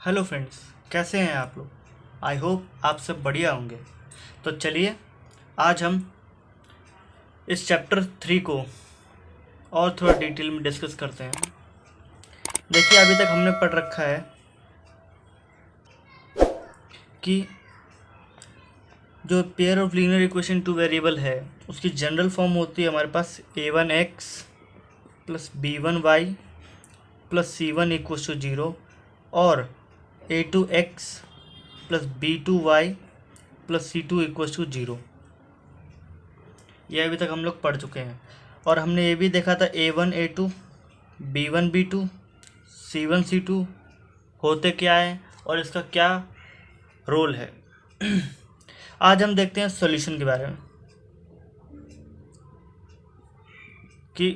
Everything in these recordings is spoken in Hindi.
हेलो फ्रेंड्स, कैसे हैं आप लोग। आई होप आप सब बढ़िया होंगे। तो चलिए आज हम इस चैप्टर 3 को और थोड़ा डिटेल में डिस्कस करते हैं। देखिए अभी तक हमने पढ़ रखा है कि जो pair of linear equation two variable है उसकी जनरल फॉर्म होती है हमारे पास a1x plus b1y plus c1 equals to 0 और a2x plus b2y plus c2 equals to 0। ये अभी तक हम लोग पढ़ चुके हैं और हमने ये भी देखा था a1 a2 b1 b2 c1 c2 होते क्या है और इसका क्या रोल है। आज हम देखते हैं सॉल्यूशन के बारे में कि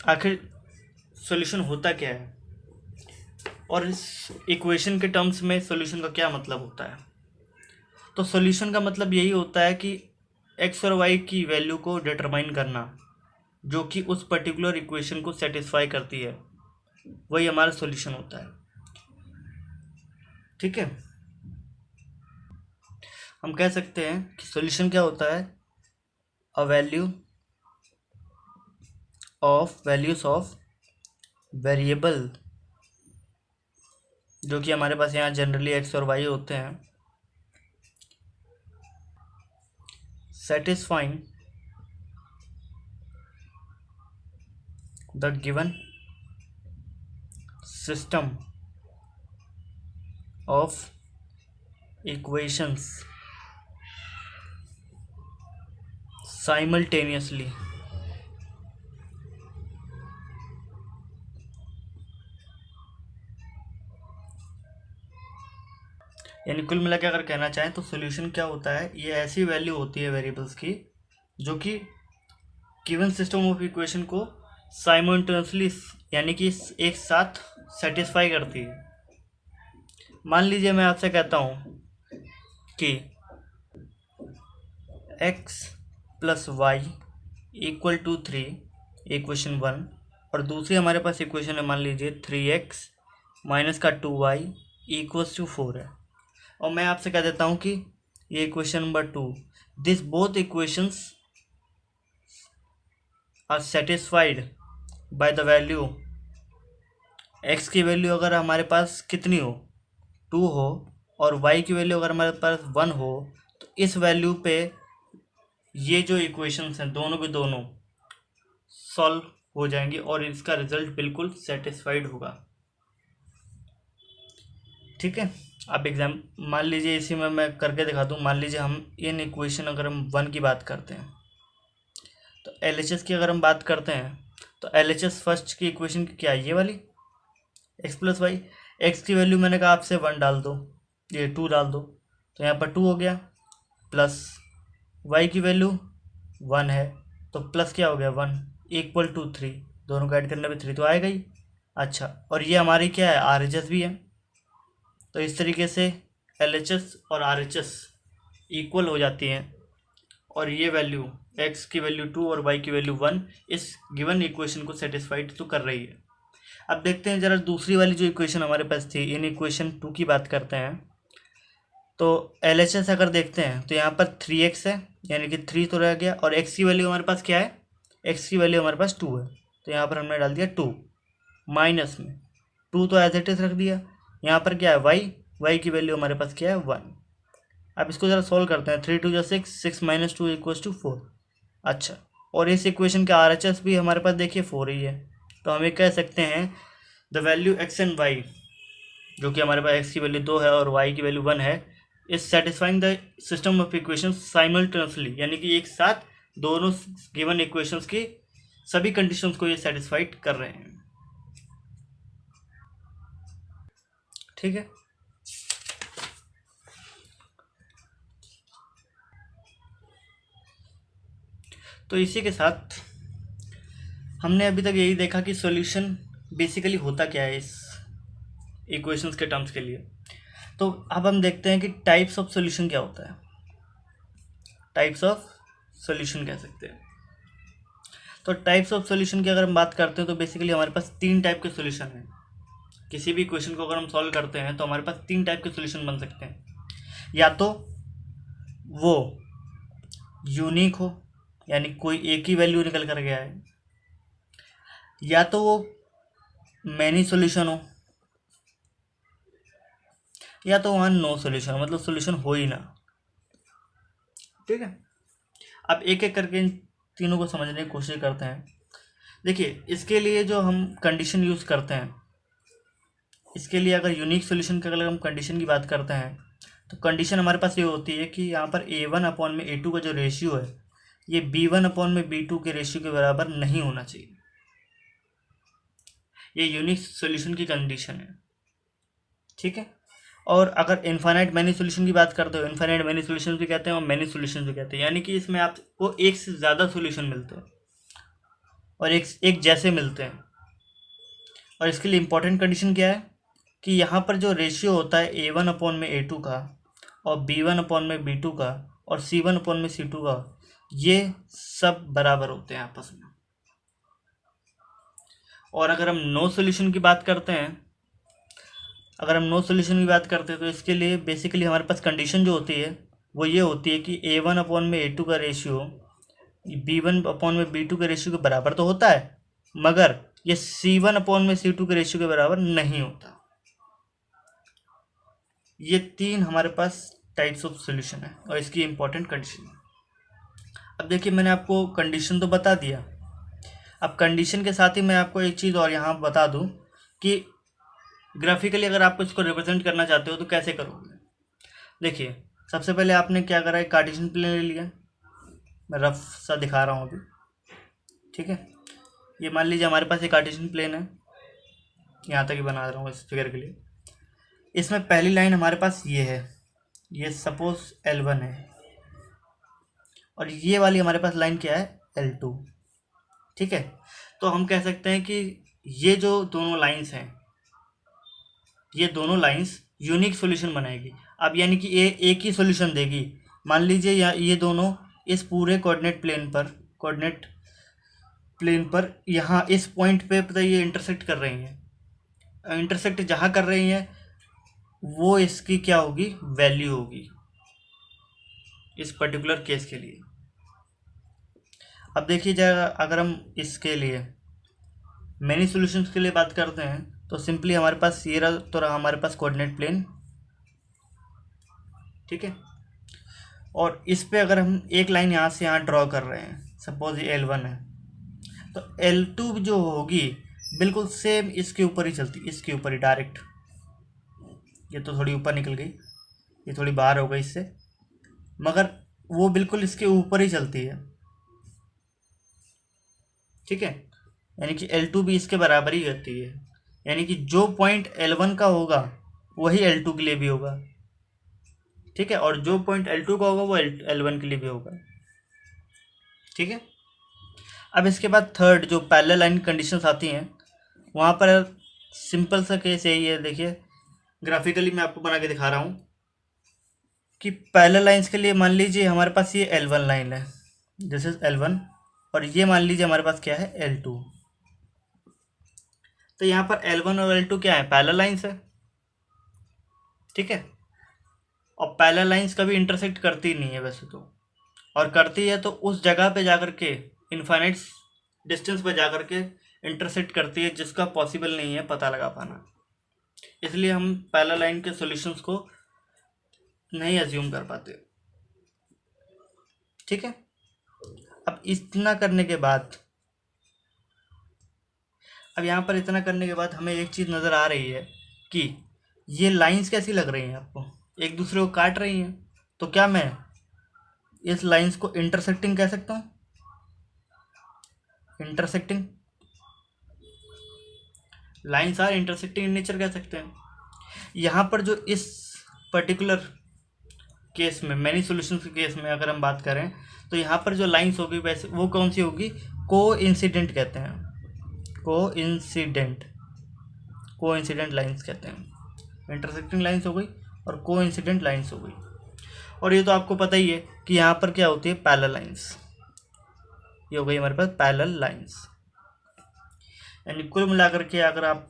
आखिर सॉल्यूशन होता क्या है और इस इक्वेशन के टर्म्स में सॉल्यूशन का क्या मतलब होता है। तो सॉल्यूशन का मतलब यही होता है कि एक्स और वाई की वैल्यू को डिटरमाइन करना जो कि उस पर्टिकुलर इक्वेशन को सेटिस्फाई करती है, वही हमारा सॉल्यूशन होता है। ठीक है, हम कह सकते हैं कि सॉल्यूशन क्या होता है, अ वैल्यूज ऑफ वेरिएबल जो कि हमारे पास यहाँ जनरली एक्स और वाई होते हैं, satisfying the given system of equations simultaneously. यानी कुल मिला के अगर कहना चाहें तो सॉल्यूशन क्या होता है, ये ऐसी वैल्यू होती है वेरिएबल्स की जो कि गिवन सिस्टम ऑफ इक्वेशन को साइमल्टेनियसली यानी कि एक साथ सेटिस्फाई करती है। मान लीजिए मैं आपसे कहता हूँ कि x plus Y equal to 3 equation 1 और दूसरी हमारे पास इक्वेशन है मान लीजिए 3x माइनस का 2y इक्वल्स टू 4 है और मैं आपसे कह देता हूँ कि ये equation number 2 this both equations are satisfied by the value x की वैल्यू अगर हमारे पास कितनी हो 2 हो और y की वैल्यू अगर हमारे पास 1 हो तो इस वैल्यू पे ये जो इक्वेशंस हैं दोनों के दोनों सॉल्व हो जाएंगी और इसका रिजल्ट बिल्कुल सेटिस्फाइड होगा। ठीक है, अब एग्जाम मान लीजिए इसी में मैं करके दिखा दूँ। मान लीजिए हम इन इक्वेशन अगर हम 1 की बात करते हैं तो LHS की अगर हम बात करते हैं तो LHS फर्स्ट की इक्वेशन की क्या है, ये वाली x प्लस वाई। एक्स की वैल्यू मैंने कहा आपसे 1 डाल दो, ये 2 डाल दो तो यहाँ पर 2 हो गया, प्लस y की वैल्यू 1 है तो प्लस क्या हो गया 1 इक्वल टू 3, दोनों को ऐड करने पे 3 तो आएगा ही। अच्छा, और ये हमारी क्या है RHS भी है। तो इस तरीके से LHS और RHS इक्वल हो जाती हैं और ये वैल्यू x की वैल्यू 2 और y की वैल्यू 1 इस गिवन इक्वेशन को सेटिस्फाइड तो कर रही है। अब देखते हैं ज़रा दूसरी वाली जो इक्वेशन हमारे पास थी, इन इक्वेशन 2 की बात करते हैं। तो LHS अगर देखते हैं तो यहाँ पर 3x है यानी कि 3 तो रह गया और x की वैल्यू हमारे पास क्या है, x की वैल्यू हमारे पास 2 है तो यहाँ पर हमने डाल दिया 2 माइनस में 2 तो एज इट इज रख दिया। यहाँ पर क्या है y की वैल्यू हमारे पास क्या है 1। अब इसको ज़रा सॉल्व करते हैं, 3 2 जा 6, 6 माइनस 2 इक्वल्स टू 4। अच्छा, और इस इक्वेशन का RHS भी हमारे पास देखिए 4 ही है तो हमें कह सकते हैं the value x and y जो कि हमारे पास x की वैल्यू 2 है और y की वैल्यू 1 है is satisfying the system of equation simultaneously, यानी कि एक साथ दोनों गिवन इक्वेशंस की सभी कंडीशंस को ये सेटिस्फाइड कर रहे हैं। ठीक है, तो इसी के साथ हमने अभी तक यही देखा कि सॉल्यूशन बेसिकली होता क्या है इस इक्वेशंस के टर्म्स के लिए। तो अब हम देखते हैं कि टाइप्स ऑफ सॉल्यूशन क्या होता है। टाइप्स ऑफ सॉल्यूशन कह सकते हैं। तो टाइप्स ऑफ सॉल्यूशन की अगर हम बात करते हैं तो बेसिकली हमारे पास 3 टाइप के सॉल्यूशन हैं। किसी भी क्वेश्चन को अगर हम सॉल्व करते हैं तो हमारे पास 3 टाइप के सॉल्यूशन बन सकते हैं। या तो वो यूनिक हो, यानी कोई एक ही वैल्यू निकल कर गया है, या तो वो मैनी सॉल्यूशन हो, या तो वहाँ नो सॉल्यूशन, मतलब सॉल्यूशन हो ही ना। ठीक है, अब एक एक करके इन तीनों को समझने की कोशिश करते हैं। देखिए, इसके लिए जो हम कंडीशन यूज़ करते हैं, इसके लिए अगर यूनिक सॉल्यूशन की अगर हम कंडीशन की बात करते हैं तो कंडीशन हमारे पास ये होती है कि यहाँ पर A1/A2 का जो रेशियो है ये B1/B2 के रेशियो के बराबर नहीं होना चाहिए। ये यूनिक सॉल्यूशन की कंडीशन है। ठीक है, और अगर इनफाइनाइट मैनी सॉल्यूशन की बात करते हो, इनफाइनाइट मैनी सॉल्यूशन भी कहते हैं और मैनी सॉल्यूशन भी कहते हैं, यानी कि इसमें आपको एक से ज़्यादा सॉल्यूशन मिलते हैं और एक जैसे मिलते हैं। और इसके लिए इम्पोर्टेंट कंडीशन क्या है कि यहाँ पर जो रेशियो होता है A1/A2 का और B1/B2 का और C1/C2 का, ये सब बराबर होते हैं आपस में। और अगर हम नो सॉल्यूशन की बात करते हैं, तो इसके लिए बेसिकली हमारे पास कंडीशन जो होती है वो ये होती है कि A1/A2 का रेशियो B1/B2 के रेशियो के बराबर तो होता है, मगर ये C1/C2 के रेशियो के बराबर नहीं होता। ये 3 हमारे पास टाइप्स ऑफ सॉल्यूशन है और इसकी इंपॉर्टेंट कंडीशन है। अब देखिए, मैंने आपको कंडीशन तो बता दिया। अब कंडीशन के साथ ही मैं आपको एक चीज़ और यहाँ बता दूँ कि ग्राफिकली अगर आप इसको रिप्रेजेंट करना चाहते हो तो कैसे करोगे। देखिए, सबसे पहले आपने क्या करा है, कार्टेशियन प्लेन ले लिया। मैं रफ सा दिखा रहा हूँ अभी। ठीक है, ये मान लीजिए हमारे पास एक कार्टेशियन प्लेन है, यहाँ तक ही बना रहा हूँ इस फिगर के लिए। इसमें पहली लाइन हमारे पास ये है, ये सपोज L1 है, और ये वाली हमारे पास लाइन क्या है, L2। ठीक है, तो हम कह सकते हैं कि ये जो दोनों लाइंस हैं, ये दोनों लाइंस यूनिक सॉल्यूशन बनाएगी। अब यानी कि ये एक ही सॉल्यूशन देगी। मान लीजिए ये दोनों इस पूरे कोऑर्डिनेट प्लेन पर यहाँ इस पॉइंट पे पता ये इंटरसेक्ट कर रही हैं। इंटरसेक्ट जहाँ कर रही हैं वो इसकी क्या होगी, वैल्यू होगी इस पर्टिकुलर केस के लिए। अब देखिए जाएगा, अगर हम इसके लिए मैनी सॉल्यूशंस के लिए बात करते हैं तो सिंपली हमारे पास ये रहा, तो रहा हमारे पास कोऑर्डिनेट प्लेन। ठीक है, और इस पे अगर हम एक लाइन यहाँ से यहाँ ड्रॉ कर रहे हैं, सपोज ये L1 है, तो L2 जो होगी बिल्कुल सेम इसके ऊपर ही चलती, इसके ऊपर ही डायरेक्ट। ये तो थोड़ी ऊपर निकल गई, ये थोड़ी बाहर हो गई इससे, मगर वो बिल्कुल इसके ऊपर ही चलती है। ठीक है, यानी कि L2 भी इसके बराबर ही रहती है, यानी कि जो पॉइंट L1 का होगा वही L2 के लिए भी होगा। ठीक है, और जो पॉइंट L2 का होगा वो L1 के लिए भी होगा। ठीक है, अब इसके बाद थर्ड जो पैरेलल लाइन कंडीशंस आती हैं, वहाँ पर सिंपल सा केस यही है। देखिए, ग्राफिकली मैं आपको बना के दिखा रहा हूँ कि पैरेलल लाइंस के लिए मान लीजिए हमारे पास ये L1 लाइन है, दिस इज L1, और ये मान लीजिए हमारे पास क्या है, L2। तो यहाँ पर L1 और L2 क्या है, पैरेलल लाइंस है। ठीक है, और पैरेलल लाइंस कभी इंटरसेक्ट करती नहीं है वैसे तो, और करती है तो उस जगह पे जाकर के इनफाइनाइट डिस्टेंस पे जाकर के इंटरसेक्ट करती है, जिसका पॉसिबल नहीं है पता लगा पाना। इसलिए हम पैरेलल लाइन के सॉल्यूशंस को नहीं अज्यूम कर पाते। ठीक है, अब इतना करने के बाद, अब यहाँ पर इतना करने के बाद हमें एक चीज़ नज़र आ रही है कि ये लाइंस कैसी लग रही हैं आपको, एक दूसरे को काट रही हैं। तो क्या मैं इस लाइंस को इंटरसेक्टिंग कह सकता हूँ, intersecting lines are intersecting in nature कह सकते हैं। यहाँ पर जो इस पर्टिकुलर केस में, मैनी सॉल्यूशन के केस में अगर हम बात करें, तो यहाँ पर जो लाइंस होगी वैसे वो कौन सी होगी, कोइंसिडेंट कहते हैं, कोइंसिडेंट लाइंस कहते हैं। इंटरसेक्टिंग लाइंस हो गई और कोइंसिडेंट लाइंस हो गई। और ये तो आपको पता ही है कि यहाँ पर क्या होती है, पैरेलल लाइंस। ये हो गई हमारे पास पैरेलल लाइंस। यानी कुल मिलाकर के अगर आप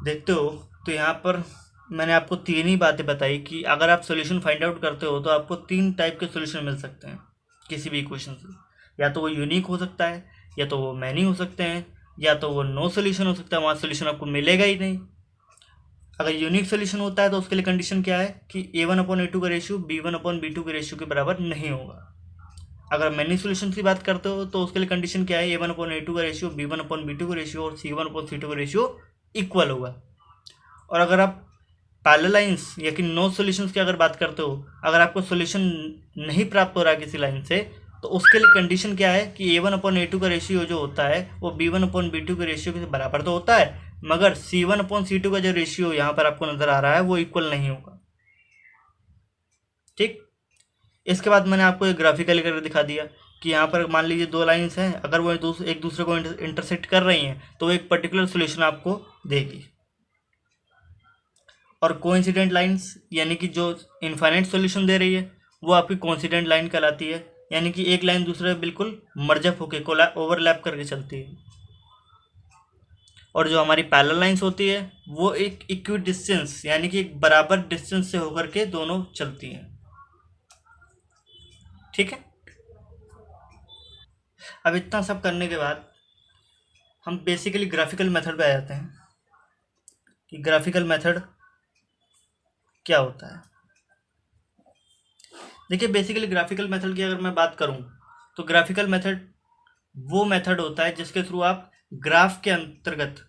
देखते हो तो यहाँ पर मैंने आपको तीन ही बातें बताई कि अगर आप सॉल्यूशन फाइंड आउट करते हो तो आपको तीन टाइप के सॉल्यूशन मिल सकते हैं किसी भी इक्वेशन से। या तो वो यूनिक हो सकता है, या तो वो मैनी हो सकते हैं, या तो वो नो सॉल्यूशन हो सकता है, वहाँ सॉल्यूशन आपको मिलेगा ही नहीं। अगर यूनिक सॉल्यूशन होता है तो उसके लिए कंडीशन क्या है कि A1/A2 का रेशियो B1/B2 के रेशियो के बराबर नहीं होगा। अगर मैनी सॉल्यूशन की बात करते हो तो उसके लिए कंडीशन क्या है, A1/A2 का रेशियो B1/B2 का रेशियो और C1/C2 का रेशियो इक्वल होगा। और अगर आप पैरेलल लाइंस या कि नो सॉल्यूशंस की अगर बात करते हो, अगर आपको सॉल्यूशन नहीं प्राप्त हो रहा है किसी लाइन से, तो उसके लिए कंडीशन क्या है कि A1/A2 का रेशियो जो होता है वो B1/B2 के रेशियो के बराबर तो होता है, मगर C1/C2 का जो रेशियो यहाँ पर आपको नजर आ रहा है वो इक्वल नहीं होगा। ठीक, इसके बाद मैंने आपको एक ग्राफिकली करके दिखा दिया कि यहाँ पर मान लीजिए दो लाइंस हैं, अगर वो एक दूसरे को इंटरसेक्ट कर रही हैं तो वो एक पर्टिकुलर सॉल्यूशन आपको देगी। और कोइंसिडेंट लाइंस यानी कि जो इनफाइनाइट सॉल्यूशन दे रही है वो आपकी कोइंसिडेंट लाइन कहलाती है, यानी कि एक लाइन दूसरे बिल्कुल मर्जअप होके ओवरलैप करके चलती है। और जो हमारी पैरेलल लाइंस होती है वो एक इक्वी डिस्टेंस यानी कि एक बराबर डिस्टेंस से होकर के दोनों चलती हैं। ठीक है, अब इतना सब करने के बाद हम बेसिकली ग्राफिकल मेथड पे आ जाते हैं कि ग्राफिकल मेथड क्या होता है। देखिए, बेसिकली ग्राफिकल मेथड की अगर मैं बात करूं तो ग्राफिकल मेथड वो मेथड होता है जिसके थ्रू आप ग्राफ के अंतर्गत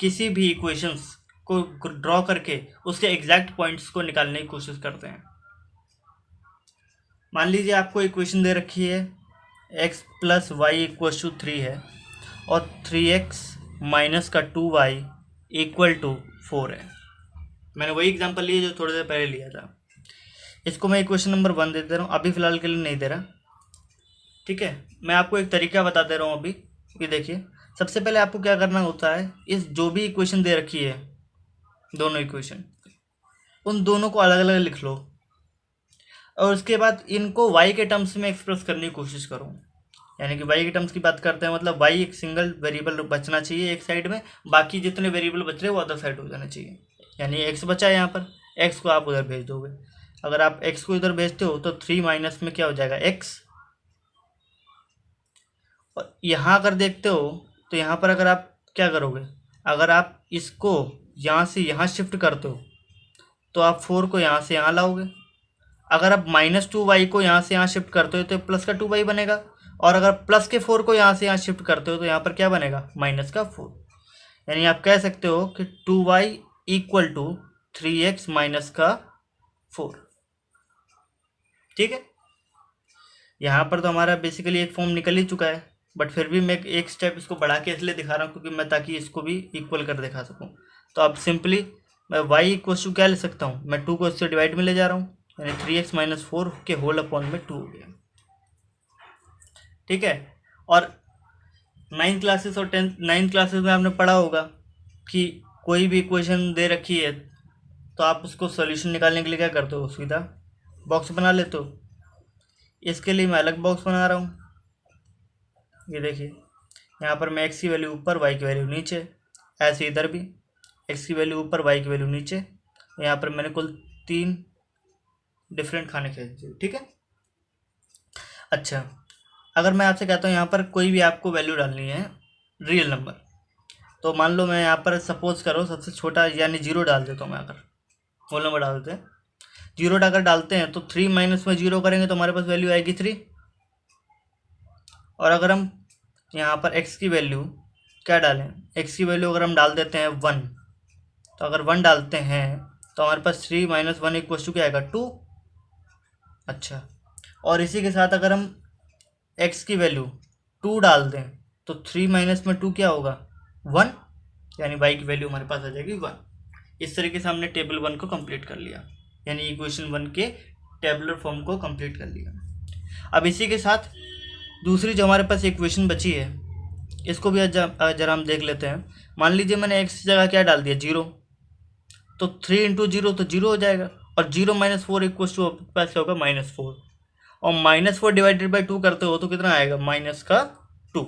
किसी भी इक्वेशंस को ड्रॉ करके उसके एग्जैक्ट पॉइंट्स को निकालने की कोशिश करते हैं। मान लीजिए आपको इक्वेशन दे रखी है x + y = 3 है और 3x - का 2y = 4 है। मैंने वही एग्जांपल लिया जो थोड़ी देर पहले लिया था। इसको मैं इक्वेशन नंबर 1 दे दे रहा हूँ, अभी फ़िलहाल के लिए नहीं दे रहा। ठीक है, मैं आपको एक तरीका बता दे रहा हूँ अभी कि देखिए, सबसे पहले आपको क्या करना होता है, इस जो भी इक्वेशन दे रखी है, दोनों इक्वेशन, उन दोनों को अलग अलग लिख लो और उसके बाद इनको y के टर्म्स में एक्सप्रेस करने की कोशिश करो। यानी कि y के टर्म्स की बात करते हैं मतलब y एक सिंगल वेरिएबल बचना चाहिए एक साइड में, बाकी जितने वेरिएबल बच रहे हैं वो अदर साइड हो जाने चाहिए। यानी x बचा है यहाँ पर, x को आप उधर भेज दोगे। अगर आप x को इधर भेजते हो तो 3 माइनस में क्या हो जाएगा x। और यहाँ अगर देखते हो तो यहाँ पर अगर आप क्या करोगे, अगर आप इसको यहाँ से यहाँ शिफ्ट करते हो तो आप 4 को यहाँ से यहाँ लाओगे। अगर आप -2y को यहाँ से यहाँ शिफ्ट करते हो तो प्लस का 2y बनेगा, और अगर प्लस के 4 को यहाँ से यहाँ शिफ्ट करते हो तो यहाँ पर क्या बनेगा, -4। यानी आप कह सकते हो कि 2y = 3x - का 4। ठीक है, यहाँ पर तो हमारा बेसिकली एक फॉर्म निकल ही चुका है, बट फिर भी मैं एक स्टेप इसको बढ़ा के इसलिए दिखा रहा हूँ क्योंकि मैं ताकि इसको भी इक्वल कर दिखा सकूँ। तो अब सिंपली मैं y = क्या ले सकता हूँ, मैं 2 को इससे डिवाइड में ले जा रहा हूँ, यानी 3x - 4 के होल अपॉन में 2 हो गया। ठीक है, और 9th क्लासेस और 9th क्लासेस में आपने पढ़ा होगा कि कोई भी इक्वेशन दे रखी है तो आप उसको सॉल्यूशन निकालने के लिए क्या करते हो, सीधा बॉक्स बना लेते हो। इसके लिए मैं अलग बॉक्स बना रहा हूँ। ये देखिए, यहाँ पर मैं x की वैल्यू ऊपर, y की वैल्यू नीचे, ऐसे इधर भी x की वैल्यू ऊपर, y की वैल्यू नीचे। यहाँ पर मैंने कुल 3 डिफरेंट खाने खींच दिए। ठीक है, अच्छा, अगर मैं आपसे कहता हूँ यहाँ पर कोई भी आपको वैल्यू डालनी है रियल नंबर, तो मान लो मैं यहाँ पर सपोज करो सबसे छोटा यानी 0 डाल देता हूँ मैं। अगर होल नंबर डालते हैं 0 अगर डालते हैं तो 3 माइनस में 0 करेंगे तो हमारे पास वैल्यू आएगी 3। और अगर हम यहाँ पर x की वैल्यू क्या डालें, x की वैल्यू अगर हम डाल देते हैं 1, तो अगर 1 डालते हैं तो हमारे पास 3 - 1 = क्या आएगा, 2। अच्छा, और इसी के साथ अगर हम x की वैल्यू 2 डाल दें तो 3 माइनस में 2 क्या होगा, 1, यानी y की वैल्यू हमारे पास आ जाएगी 1। इस तरीके से हमने टेबल 1 को कंप्लीट कर लिया, यानी इक्वेशन 1 के टेबुलर फॉर्म को कंप्लीट कर लिया। अब इसी के साथ दूसरी जो हमारे पास इक्वेशन बची है इसको भी जरा हम देख लेते हैं। मान लीजिए मैंने x की जगह क्या डाल दिया, 0, तो 3 × 0 तो 0 हो जाएगा, और 0 - 4 = पास क्या होगा, -4, और -4 / 2 करते हो तो कितना आएगा, -2।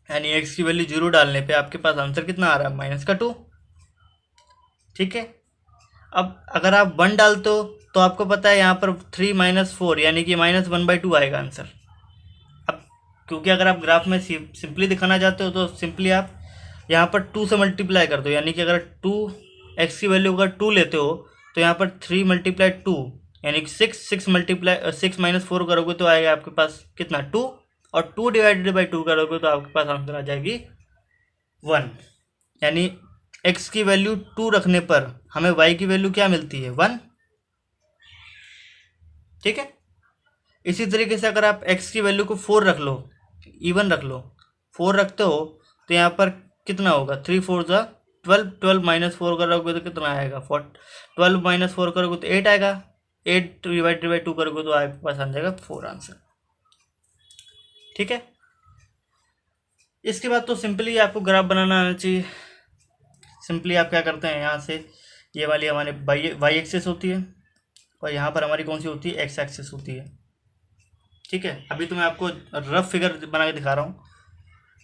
यानी x की वैल्यू 0 डालने पे आपके पास आंसर कितना आ रहा है, -2। ठीक है। अब अगर आप 1 डालते हो तो आपको पता है यहाँ पर 3 - 4 यानी कि -1/2 आएगा आंसर। अब क्योंकि अगर आप ग्राफ में सिंपली दिखाना चाहते हो तो सिंपली आप यहाँ पर 2 से मल्टीप्लाई कर दो, यानी कि अगर 2x की वैल्यू अगर 2 लेते हो तो यहाँ पर 3 × 2 यानी कि 6 - 4 करोगे तो आएगा आपके पास कितना 2, और 2 / 2 करोगे तो आपके पास आंसर आ जाएगी 1। यानी x की वैल्यू 2 रखने पर हमें y की वैल्यू क्या मिलती है 1। ठीक है। इसी तरीके से अगर आप x की वैल्यू को 4 रख लो, इवन रख लो, 4 रखते हो तो यहाँ पर कितना होगा 3 × 4 = 12, 12 - 4 करोगे तो कितना आएगा 12 - 4 करोगे तो 8 आएगा, 8 / 2 करोगे तो आपके पास आ जाएगा 4 आंसर। ठीक है। इसके बाद तो सिंपली आपको ग्राफ बनाना आना चाहिए। सिंपली आप क्या करते हैं, यहाँ से ये वाली हमारे वाई एक्सिस होती है और यहाँ पर हमारी कौन सी होती है एक्स एक्सिस होती है। ठीक है। अभी तो मैं आपको रफ फिगर बना के दिखा रहा हूँ।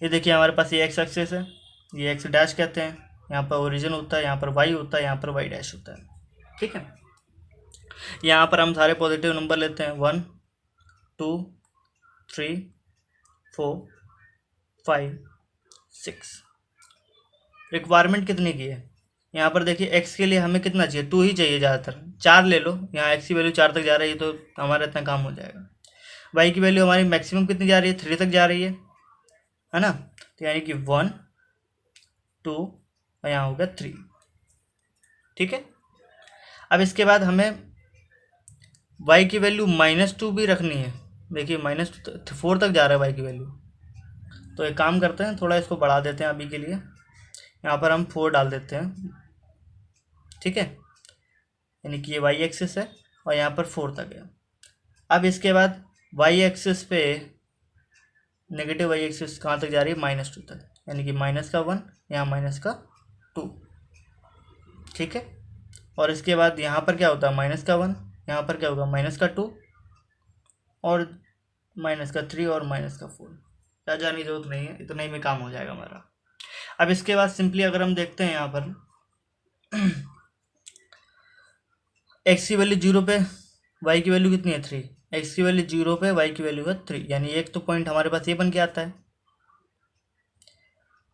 ये देखिए हमारे पास ये एक्स एक्सिस है, ये एक्स डैश कहते हैं, यहाँ पर ओरिजिन होता है, यहाँ पर वाई होता है, यहाँ पर वाई डैश होता है। ठीक है। यहाँ पर हम सारे पॉजिटिव नंबर लेते हैं 1 2 3 4 5 6। रिक्वायरमेंट कितनी की है यहाँ पर देखिए, एक्स के लिए हमें कितना चाहिए 2 ही चाहिए ज़्यादातर, 4 ले लो, यहाँ एक्स की वैल्यू 4 तक जा रही है तो हमारा इतना काम हो जाएगा। वाई की वैल्यू हमारी मैक्सिमम कितनी जा रही है 3 तक जा रही है ना, तो यानी कि 1 2 और यहाँ हो गया 3। ठीक है। अब इसके बाद हमें y की वैल्यू -2 भी रखनी है। देखिए -4 तक जा रहा है y की वैल्यू, तो एक काम करते हैं थोड़ा इसको बढ़ा देते हैं अभी के लिए, यहाँ पर हम 4 डाल देते हैं। ठीक है। यानी कि ये y एक्सिस है और यहाँ पर 4 तक है। अब इसके बाद y एक्सिस पे नेगेटिव y एक्सिस कहाँ तक जा रही है -2 तक, यानी कि -1 यहाँ -2। ठीक है। और इसके बाद यहाँ पर क्या होता है -1, यहाँ पर क्या होगा -2 और -3 और -4। क्या जाने की जरूरत नहीं है, इतना ही में काम हो जाएगा हमारा। अब इसके बाद सिंपली अगर हम देखते हैं यहाँ पर x की वैल्यू 0 पे y की वैल्यू कितनी है 3, x की वैल्यू 0 पे y की वैल्यू है 3, यानी एक तो पॉइंट हमारे पास ये बन के आता है।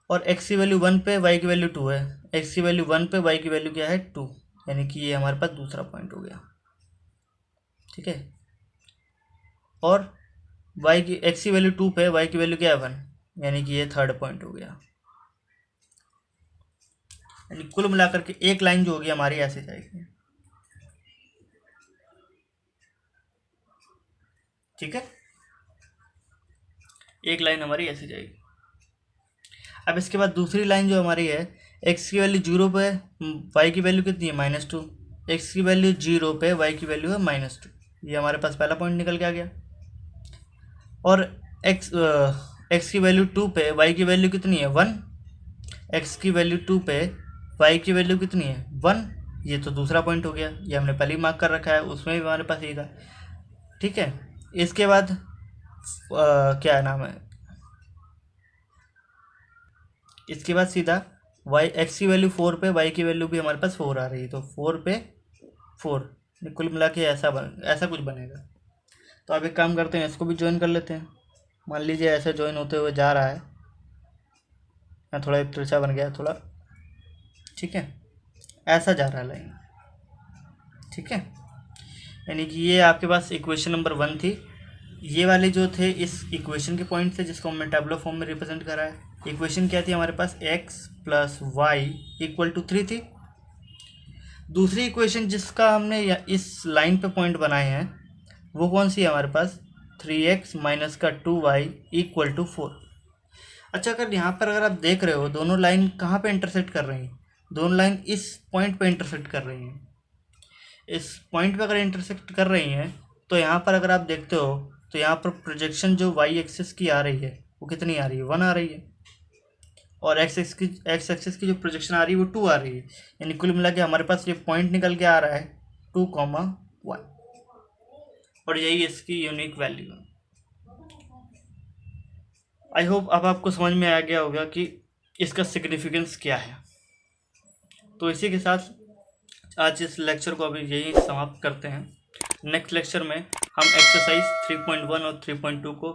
और x की वैल्यू 1 पे y की वैल्यू 2 है, x की वैल्यू 1 पे y की वैल्यू क्या है 2, यानी कि ये हमारे पास दूसरा पॉइंट हो गया। ठीक है। और y की x की वैल्यू 2 पे y की वैल्यू क्या है 1, यानी कि ये थर्ड पॉइंट हो गया। यानी कुल मिलाकर के एक लाइन जो होगी हमारी ऐसे जाएगी। ठीक है। एक लाइन हमारी ऐसे जाएगी। अब इसके बाद दूसरी लाइन जो हमारी है, x की वैल्यू 0 पे y की वैल्यू कितनी है -2, x की वैल्यू 0 पे y की वैल्यू है -2, ये हमारे पास पहला पॉइंट निकल के आ गया। और x की वैल्यू 2 पे y की वैल्यू कितनी है 1, x की वैल्यू 2 पे y की वैल्यू कितनी है 1, ये तो दूसरा पॉइंट हो गया, ये हमने पहले ही मार्क कर रखा है, उसमें भी हमारे पास यही था। ठीक है। इसके बाद क्या नाम है, इसके बाद सीधा x की वैल्यू 4 पे y की वैल्यू भी हमारे पास 4 आ रही है, तो 4 पे 4 कुल मिला के ऐसा कुछ बनेगा। तो अब एक काम करते हैं, इसको भी ज्वाइन कर लेते हैं। मान लीजिए ऐसे ज्वाइन होते हुए जा रहा है, यहाँ थोड़ा एक तिरछा बन गया थोड़ा। ठीक है। ऐसा जा रहा है लाइन। ठीक है। यानी कि ये आपके पास इक्वेशन नंबर 1 थी। ये वाले जो थे इस इक्वेशन के पॉइंट थे जिसको हमने टैबुलर फॉर्म में रिप्रेजेंट करा है। इक्वेशन क्या थी हमारे पास x + y = 3 थी। दूसरी इक्वेशन जिसका हमने इस लाइन पे पॉइंट बनाए हैं वो कौन सी है हमारे पास 3x - 2y = 4। अच्छा, अगर यहाँ पर अगर आप देख रहे हो दोनों लाइन कहाँ पे इंटरसेक्ट कर रही हैं, दोनों लाइन इस पॉइंट पे इंटरसेक्ट कर रही हैं। इस पॉइंट पे अगर इंटरसेक्ट कर रही हैं तो यहाँ पर अगर आप देखते हो तो यहाँ पर प्रोजेक्शन जो y एक्सिस की आ रही है वो कितनी आ रही है 1 आ रही है, और x एक्सिस की जो प्रोजेक्शन आ रही है वो 2 आ रही है। यानी कुल मिला के हमारे पास ये पॉइंट निकल के आ रहा है 2, 1, और यही इसकी यूनिक वैल्यू है। आई होप अब आपको समझ में आ गया होगा कि इसका सिग्निफिकेंस क्या है। तो इसी के साथ आज इस लेक्चर को अभी यही समाप्त करते हैं। नेक्स्ट लेक्चर में हम एक्सरसाइज 3.1 और 3.2 को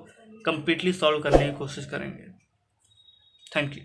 कंप्लीटली सॉल्व करने की कोशिश करेंगे। Thank you.